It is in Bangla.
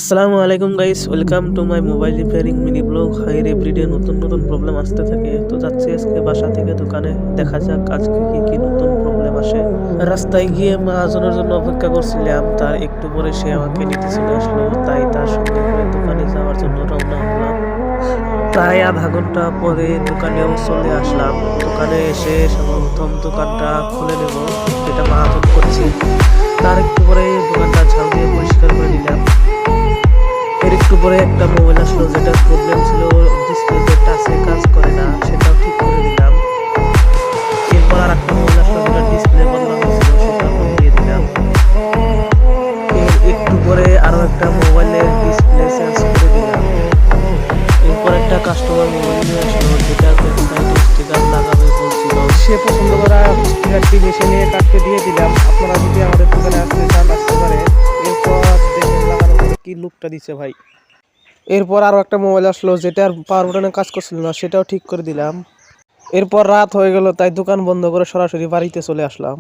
আসসালামু আলাইকুম guys, welcome to my mobile repairing mini blog. হাইর এভরিডে নতুন নতুন প্রবলেম আসতে থাকে। তো যাচ্ছি আজকে বাসা থেকে দোকানে, দেখা যাক আজকে কি কি নতুন প্রবলেম আসে। রাস্তায় গিয়ে মহাজনের জন্য অপেক্ষা করছিলাম, তার একটু পরে সে আমাকে নিতে চলে আসলো, তাই তার সঙ্গে করে দোকানে যাওয়ার জন্য রওনা হলাম। প্রায় আধা ঘন্টা পরে দোকানেও চলে আসলাম। দোকানে এসে সর্বপ্রথম দোকানটা খুলে নেব, যেটা মহাজন করছে। তার একটু পরে দোকানটা ঝাড়ু দিয়ে পরিষ্কার করে নিলাম। এর একটু পরে একটা মোবাইল আসলো, যেটার প্রবলেম ছিল, ডিসপ্লে যে টাচে কাজ করে না, সেটাও ঠিক করে দিলাম। এরপর আর একটা মোবাইল আসলো, যেটা ডিসপ্লে বদলানো ছিল, সেটাও বদলিয়ে দিলাম। এর একটু পরে আরো একটা মোবাইলের ডিসপ্লে চেঞ্জ করে দিলাম। এরপর একটা কাস্টমার মোবাইল নিয়ে আসলো, যেটা ওয়েবসাইটে স্টিকার লাগাবে বলছিল। সে পছন্দ করা স্টিকারটি বেছে নিয়ে কাটতে দিয়ে দিলাম। আপনারা যদি আমাদের দোকানে আসতে চান, আসতে পারে। এরপর দেখেন লাগানোর পরে কি লুকটা দিচ্ছে ভাই। এরপর আরো একটা মোবাইল আসলো, যেটার পাওয়ার বাটনে কাজ করছিল না, সেটাও ঠিক করে দিলাম। এরপর রাত হয়ে গেল, তাই দোকান বন্ধ করে সরাসরি বাড়িতে চলে আসলাম।